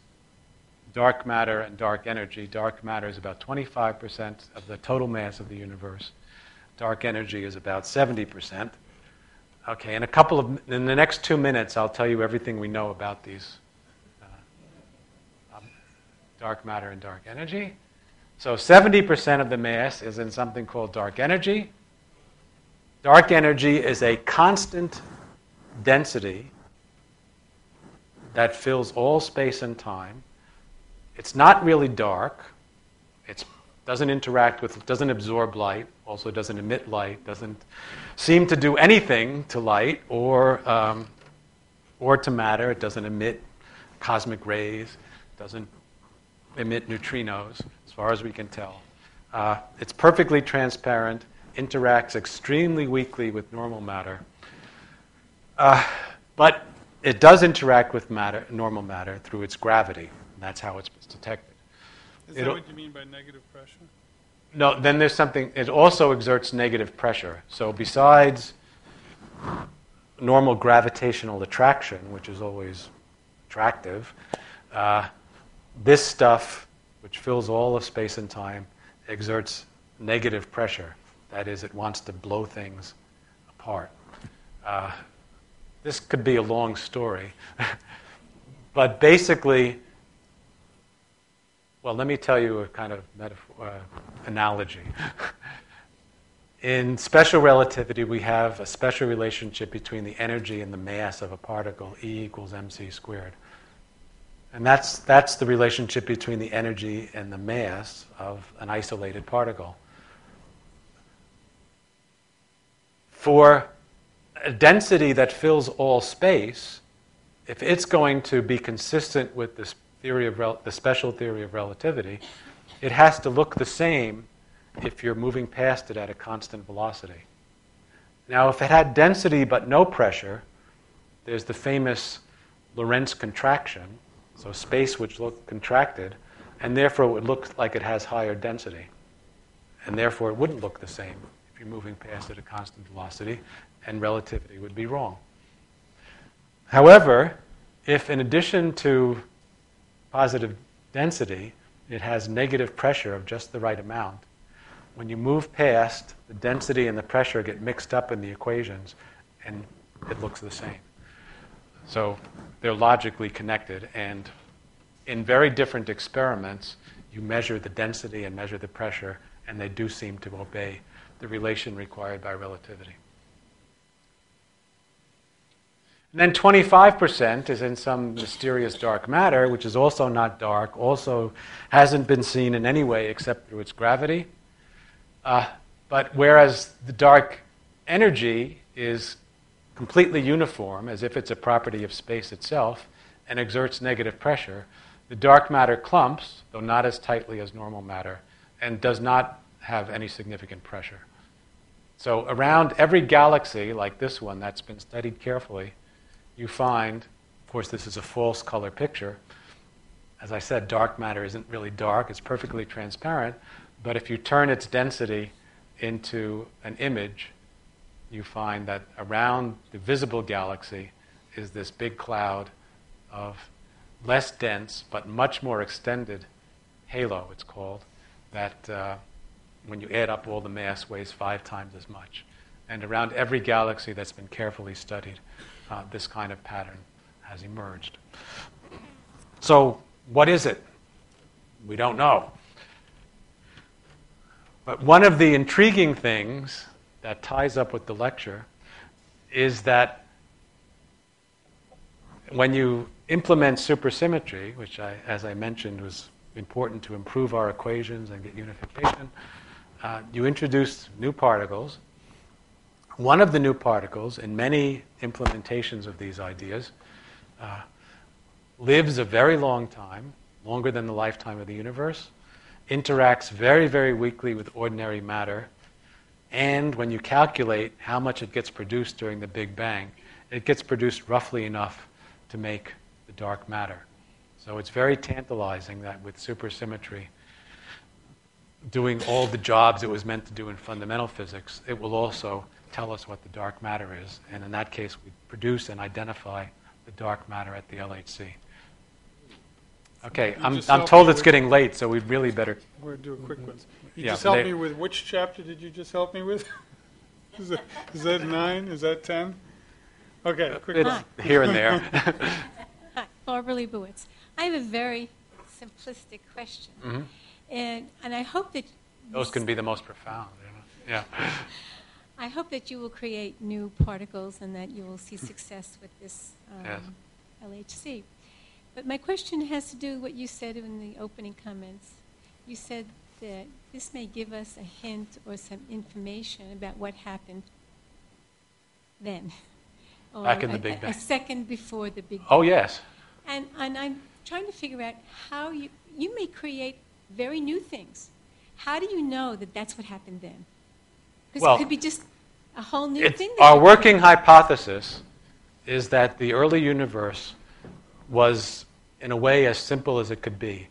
dark matter and dark energy. Dark matter is about 25% of the total mass of the universe. Dark energy is about 70%. Okay, in the next 2 minutes, I'll tell you everything we know about these dark matter and dark energy. So 70% of the mass is in something called dark energy. Dark energy is a constant density that fills all space and time. It's not really dark. It doesn't absorb light, also doesn't emit light, doesn't seem to do anything to light or to matter. It doesn't emit cosmic rays, doesn't emit neutrinos, as far as we can tell. It's perfectly transparent, interacts extremely weakly with normal matter. But it does interact with normal matter through its gravity. And that's how it's detected. Is that what you mean by negative pressure? No, then there's something, it also exerts negative pressure. So besides normal gravitational attraction, which is always attractive, this stuff, which fills all of space and time, exerts negative pressure. That is, it wants to blow things apart. This could be a long story. But basically, well, let me tell you a kind of analogy. In special relativity, we have a special relationship between the energy and the mass of a particle, E equals mc squared. And that's the relationship between the energy and the mass of an isolated particle. For a density that fills all space, if it's going to be consistent with this the special theory of relativity, it has to look the same if you're moving past it at a constant velocity. Now, if it had density but no pressure, there's the famous Lorentz contraction. So space would look contracted, and therefore it would look like it has higher density. And therefore it wouldn't look the same if you're moving past it at a constant velocity, and relativity would be wrong. However, if in addition to positive density, it has negative pressure of just the right amount, when you move past, the density and the pressure get mixed up in the equations, and it looks the same. So they're logically connected, and in very different experiments, you measure the density and measure the pressure, and they do seem to obey the relation required by relativity. And then 25% is in some mysterious dark matter, which is also not dark, also hasn't been seen in any way except through its gravity. But whereas the dark energy is completely uniform, as if it's a property of space itself, and exerts negative pressure, the dark matter clumps, though not as tightly as normal matter, and does not have any significant pressure. So around every galaxy, like this one that's been studied carefully, you find, of course this is a false color picture. As I said, dark matter isn't really dark, it's perfectly transparent, but if you turn its density into an image, you find that around the visible galaxy is this big cloud of less dense but much more extended halo, it's called, that when you add up all the mass weighs 5 times as much. And around every galaxy that's been carefully studied, this kind of pattern has emerged. So what is it? We don't know. But one of the intriguing things that ties up with the lecture is that when you implement supersymmetry, which as I mentioned was important to improve our equations and get unification, you introduce new particles. One of the new particles, in many implementations of these ideas, lives a very long time, longer than the lifetime of the universe, interacts very, very weakly with ordinary matter, and when you calculate how much it gets produced during the Big Bang, it gets produced roughly enough to make the dark matter. So it's very tantalizing that with supersymmetry, doing all the jobs it was meant to do in fundamental physics, it will also tell us what the dark matter is. And in that case, we produce and identify the dark matter at the LHC. Okay, I'm told it's getting late, so we'd really better... We're going to do a quick one. You Yeah, just helped me with which chapter did you just help me with? Is that 9? Is that 10? Okay, quick It's one. here and there. Hi, Barbara Leibowitz. I have a very simplistic question. Mhm. And I hope that... Those can be the most profound. You know? Yeah. I hope that you will create new particles and that you will see success with this Yes. LHC. But my question has to do with what you said in the opening comments. You said that this may give us a hint or some information about what happened then. Or Back in the Big Bang. A second before the Big Bang. Oh, yes. And I'm trying to figure out how you may create very new things. How do you know that that's what happened then? Because Well, it could be just a whole new thing. that Our happened. working hypothesis is that the early universe was, in a way, as simple as it could be.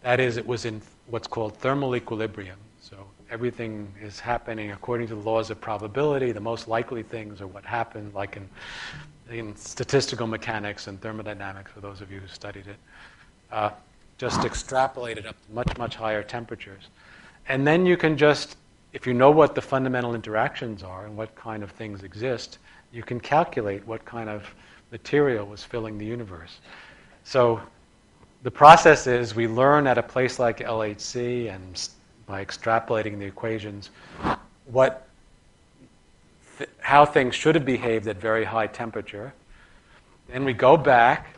That is, it was in what's called thermal equilibrium. So everything is happening according to the laws of probability. The most likely things are what happened, like in statistical mechanics and thermodynamics, for those of you who studied it. Just extrapolated up to much, much higher temperatures. And then you can just, if you know what the fundamental interactions are and what kind of things exist, you can calculate what kind of material was filling the universe. So the process is we learn at a place like LHC and by extrapolating the equations how things should have behaved at very high temperature. Then we go back,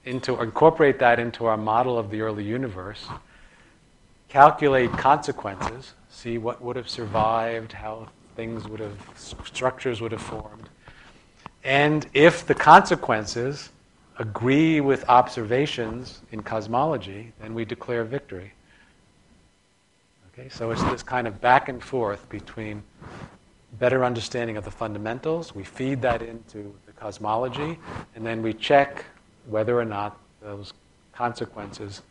incorporate that into our model of the early universe, calculate consequences, see what would have survived, how structures would have formed. And if the consequences agree with observations in cosmology, then we declare victory. Okay, so it's this kind of back and forth between better understanding of the fundamentals, we feed that into the cosmology, and then we check whether or not those consequences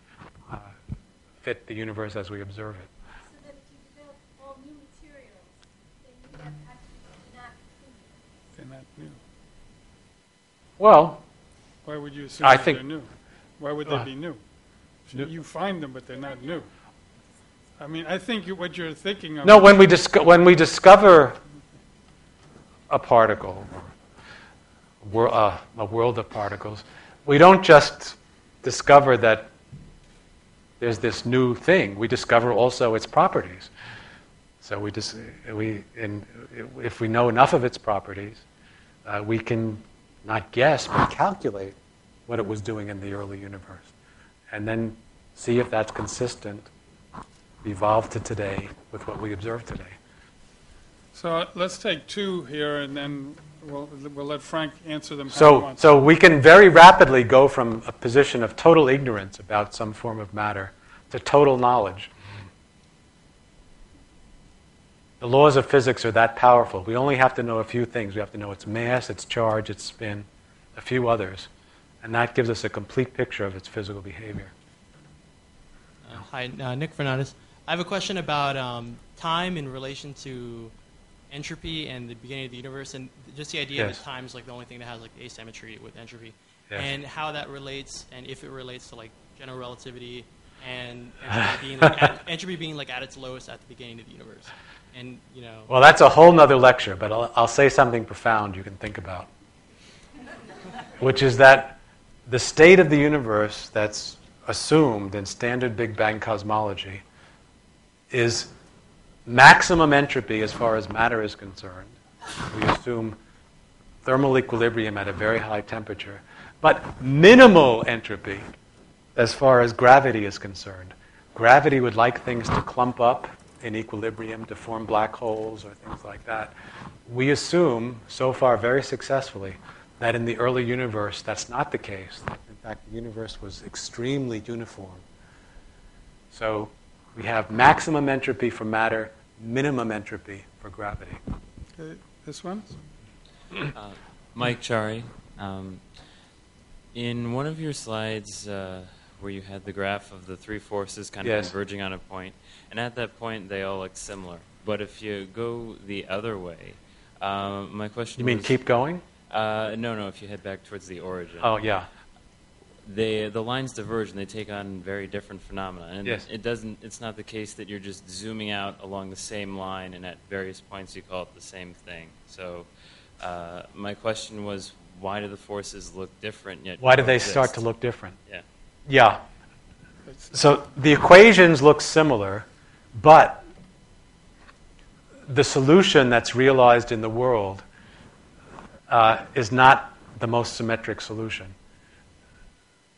fit the universe as we observe it. So that if you develop all new materials, then you have actually not They're not new. Well, Why would you assume I that think- they're new? Why would they be new? new- You find them, but they're not new. I mean, I think what you're thinking of... No, when we discover a particle, or a world of particles, we don't just discover that there's this new thing. We discover also its properties. So if we know enough of its properties, we can not guess but calculate what it was doing in the early universe, and then see if that's consistent, evolved to today with what we observe today. So let's take two here, and then we'll let Frank answer them how he wants. So we can very rapidly go from a position of total ignorance about some form of matter to total knowledge. The laws of physics are that powerful. We only have to know a few things. We have to know its mass, its charge, its spin, a few others. And that gives us a complete picture of its physical behavior. Hi, Nick Fernandez. I have a question about time in relation to entropy and the beginning of the universe, and just the idea Yes. that time is like the only thing that has like asymmetry with entropy, Yes. and how that relates, and if it relates to like general relativity and entropy being like at its lowest at the beginning of the universe, and you know. Well, that's a whole nother lecture, but I'll say something profound you can think about, which is that the state of the universe that's assumed in standard Big Bang cosmology is maximum entropy as far as matter is concerned. We assume thermal equilibrium at a very high temperature, but minimal entropy as far as gravity is concerned. Gravity would like things to clump up in equilibrium to form black holes or things like that. We assume, so far very successfully, that in the early universe that's not the case. In fact, the universe was extremely uniform. So we have maximum entropy for matter, minimum entropy for gravity. Okay, this one? Mike Chari. In one of your slides where you had the graph of the three forces kind of Yes. converging on a point, and at that point they all look similar. But if you go the other way, my question You mean was, keep going? No, if you head back towards the origin. Oh, yeah. The lines diverge and they take on very different phenomena. And Yes. it's not the case that you're just zooming out along the same line and at various points you call it the same thing. So my question was, why do the forces look different yet Why do they coexist? start to look different? Yeah. Yeah. So the equations look similar, but the solution that's realized in the world is not the most symmetric solution.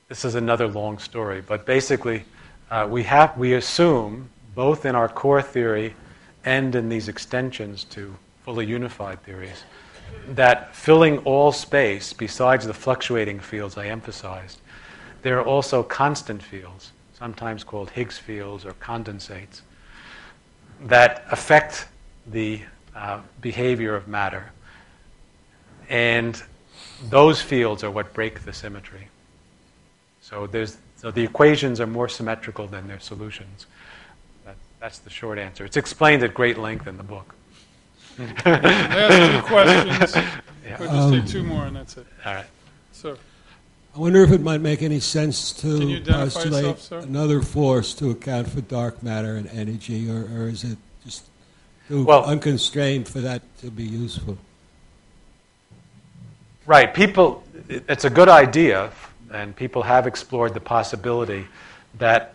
This is another long story, but basically we assume, both in our core theory and in these extensions to fully unified theories, that filling all space, besides the fluctuating fields I emphasized, there are also constant fields, sometimes called Higgs fields or condensates, that affect the behavior of matter. And those fields are what break the symmetry. So the equations are more symmetrical than their solutions. That's the short answer. It's explained at great length in the book. Last two questions. Yeah. We'll just take two more and that's it. All right. Sir. I wonder if it might make any sense Can you to identify postulate yourself, sir? another force to account for dark matter and energy, or is it just too Well- unconstrained for that to be useful? Right. It's a good idea, and people have explored the possibility that,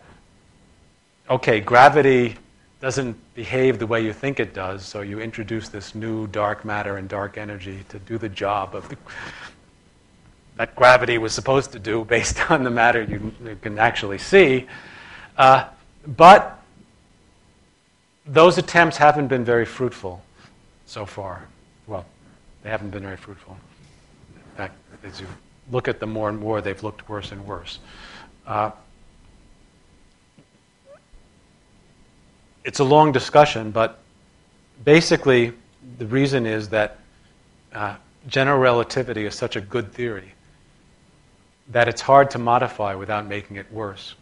okay, gravity doesn't behave the way you think it does, so you introduce this new dark matter and dark energy to do the job of that gravity was supposed to do based on the matter you can actually see. But those attempts haven't been very fruitful so far. Well, they haven't been very fruitful. In fact, as you look at them more and more, they've looked worse and worse. It's a long discussion, but basically the reason is that general relativity is such a good theory that it's hard to modify without making it worse,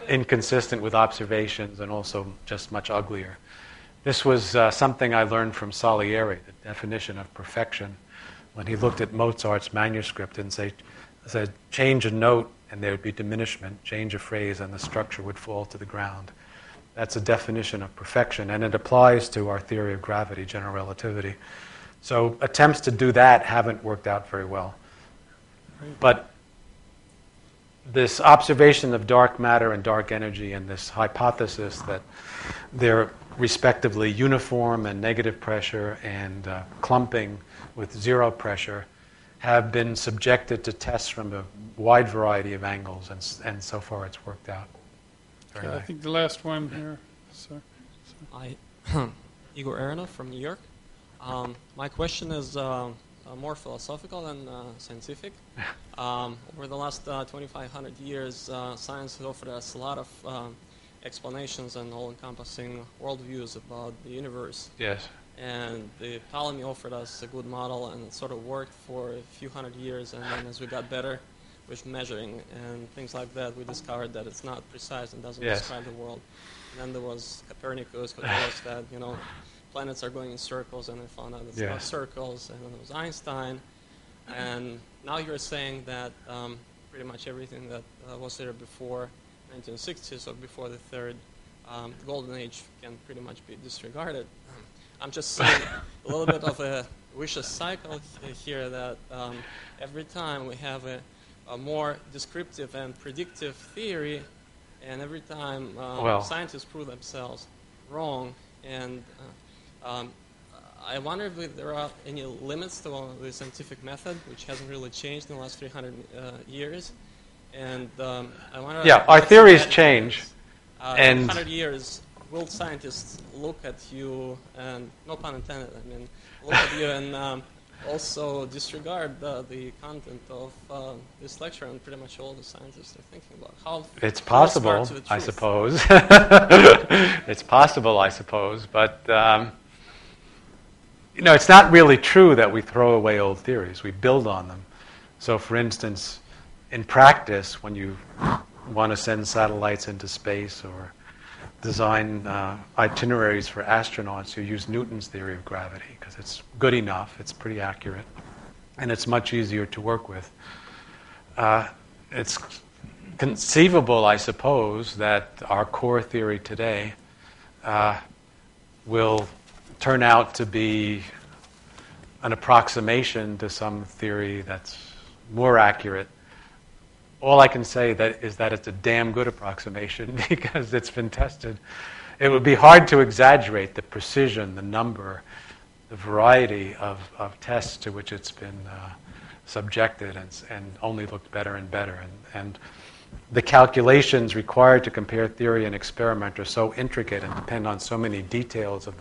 inconsistent with observations and also just much uglier. This was something I learned from Salieri, the definition of perfection, when he looked at Mozart's manuscript and said, change a note and there would be diminishment, change a phrase and the structure would fall to the ground. That's a definition of perfection, and it applies to our theory of gravity, general relativity. So attempts to do that haven't worked out very well. But this observation of dark matter and dark energy and this hypothesis that they're respectively uniform and negative pressure and clumping with zero pressure have been subjected to tests from a wide variety of angles, and so far it's worked out very Okay, I well. think the last one here, sir. Hi, Igor Aronov from New York. My question is more philosophical than scientific. Over the last 2,500 years, science has offered us a lot of explanations and all-encompassing worldviews about the universe. Yes. And the Ptolemy offered us a good model, and it sort of worked for a few hundred years. And then as we got better with measuring and things like that, we discovered that it's not precise and doesn't describe the world. And then there was Copernicus, who told us that, you know, planets are going in circles, and they found out it's not circles. And then there was Einstein. And now you're saying that pretty much everything that was there before 1960s or before the third golden age can pretty much be disregarded. I'm just seeing a little bit of a vicious cycle here that every time we have a more descriptive and predictive theory, and every time scientists prove themselves wrong, and I wonder if there are any limits to the scientific method, which hasn't really changed in the last 300 years. And I wonder. Yeah, our theories change. In 100 years, will scientists look at you, and no pun intended, I mean, look at you and also disregard the content of this lecture and pretty much all the scientists are thinking about? How it's possible, I suppose. It's possible, I suppose, but you know, it's not really true that we throw away old theories. We build on them. So, for instance, in practice, when you want to send satellites into space or design itineraries for astronauts, you use Newton's theory of gravity because it's good enough, it's pretty accurate, and it's much easier to work with. It's conceivable, I suppose, that our core theory today will turn out to be an approximation to some theory that's more accurate. All I can say is that it's a damn good approximation because it's been tested. It would be hard to exaggerate the precision, the number, the variety of tests to which it's been subjected and only looked better and better. And the calculations required to compare theory and experiment are so intricate and depend on so many details of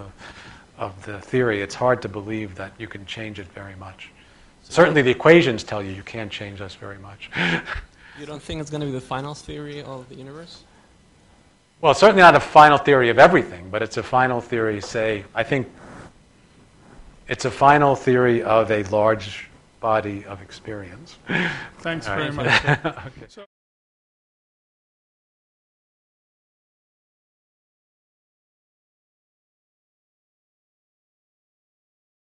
the theory, it's hard to believe that you can change it very much. Certainly the equations tell you can't change us very much. You don't think it's going to be the final theory of the universe? Well, it's certainly not a final theory of everything, but it's a final theory, I think it's a final theory of a large body of experience. Thanks very much. Okay. So